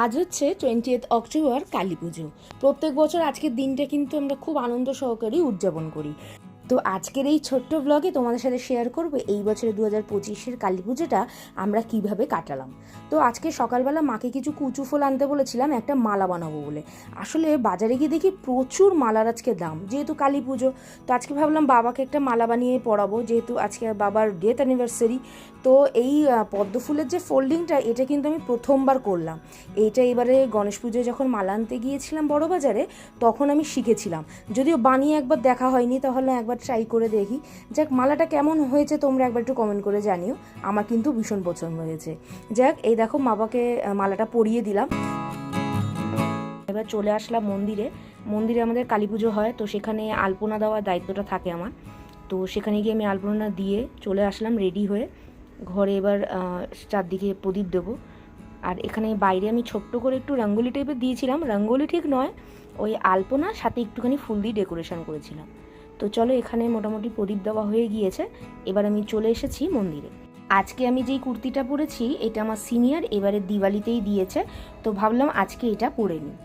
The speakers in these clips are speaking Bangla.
আজ হচ্ছে 20th অক্টোবর কালী পুজো। প্রত্যেক বছর আজকের দিনটা কিন্তু আমরা খুব আনন্দ সহকারে উদযাপন করি। তো আজকের এই ছোট্ট ব্লগে তোমাদের সাথে শেয়ার করবো এই বছরে 2025-এর কালী পুজোটা আমরা কিভাবে কাটালাম। তো আজকে সকালবেলা মাকে কিছু কুচু ফুল আনতে বলেছিলাম একটা মালা বানাবো বলে। আসলে বাজারে গিয়ে দেখি প্রচুর মালার আজকে দাম, যেহেতু কালী পুজো। তো আজকে ভাবলাম বাবাকে একটা মালা বানিয়ে পরাবো, যেহেতু আজকে বাবার ডেথ অ্যানিভার্সারি। তো এই পদ্ম ফুলের যে ফোল্ডিংটা, এটা কিন্তু আমি প্রথমবার করলাম। এইটা এবারে গণেশ পুজোয় যখন মালা আনতে গিয়েছিলাম বড় বাজারে, তখন আমি শিখেছিলাম। যদিও বানিয়ে একবার দেখা হয়নি, তাহলে একবার ট্রাই করে দেখি। যাক, মালাটা কেমন হয়েছে তোমরা একবার একটু কমেন্ট করে জানিও। আমার কিন্তু ভীষণ পছন্দ হয়েছে। যাক, এই দেখো বাবাকে মালাটা পরিয়ে দিলাম। এবার চলে আসলাম মন্দিরে। মন্দিরে আমাদের কালী পুজো হয়, তো সেখানে আলপনা দেওয়ার দায়িত্বটা থাকে আমার। তো সেখানে গিয়ে আমি আলপনা দিয়ে চলে আসলাম রেডি হয়ে ঘরে। এবার চারদিকে প্রদীপ দেবো। আর এখানে বাইরে আমি ছোট্ট করে একটু রঙ্গোলি টাইপের দিয়েছিলাম। রঙ্গোলি ঠিক নয়, ওই আলপনার সাথে একটুখানি ফুল দিয়ে ডেকোরেশন করেছিলাম। তো চলো, এখানে মোটামুটি প্রদীপ দেওয়া হয়ে গিয়েছে। এবার আমি চলে এসেছি মন্দিরে। আজকে আমি যেই কুর্তিটা পরেছি, এটা আমার সিনিয়র এবারে দিওয়ালিতেই দিয়েছে, তো ভাবলাম আজকে এটা পরে নিই।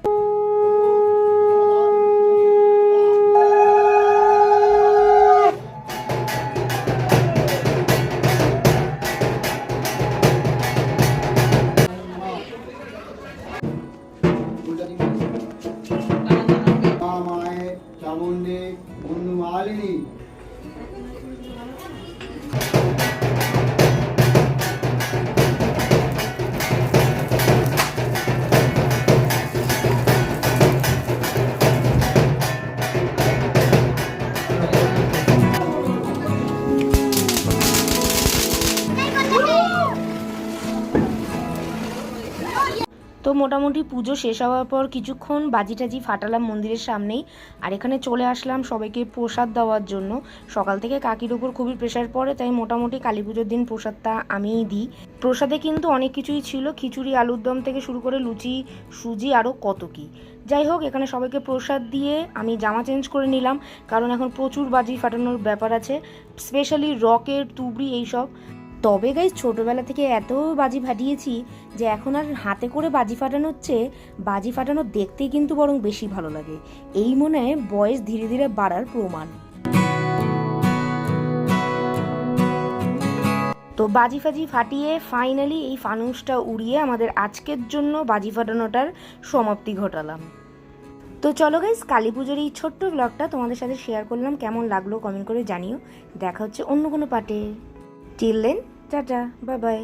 চামুন্ডে বন্ধু মালিনী তো মোটামুটি পুজো শেষ হওয়ার পর কিছুক্ষণ বাজি টাজি ফাটালাম মন্দিরের সামনেই। আর এখানে চলে আসলাম সবাইকে প্রসাদ দেওয়ার জন্য। সকাল থেকে কাকির উপর খুবই প্রেশার পড়ে, তাই মোটামুটি কালী পুজোর দিন প্রসাদটা আমিই দিই। প্রসাদে কিন্তু অনেক কিছুই ছিল, খিচুড়ি, আলুর দম থেকে শুরু করে লুচি, সুজি, আরও কত কি। যাই হোক, এখানে সবাইকে প্রসাদ দিয়ে আমি জামা চেঞ্জ করে নিলাম, কারণ এখন প্রচুর বাজি ফাটানোর ব্যাপার আছে, স্পেশালি রকেট, তুবড়ি এইসব। তবে গাইস, ছোটোবেলা থেকে এত বাজি ফাটিয়েছি যে এখন আর হাতে করে বাজি ফাটানোর চেয়ে বাজি ফাটানো দেখতেই কিন্তু বরং বেশি ভালো লাগে। এই মনে হয় বয়স ধীরে ধীরে বাড়ার প্রমাণ। তো বাজি ফাজি ফাটিয়ে ফাইনালি এই ফানুসটা উড়িয়ে আমাদের আজকের জন্য বাজি ফাটানোটার সমাপ্তি ঘটালাম। তো চলো গাইস, কালী পুজোর এই ছোট্ট ব্লগটা তোমাদের সাথে শেয়ার করলাম। কেমন লাগলো কমেন্ট করে জানিও। দেখা হচ্ছে অন্য কোনো পার্টে। Till then, tata, bye by.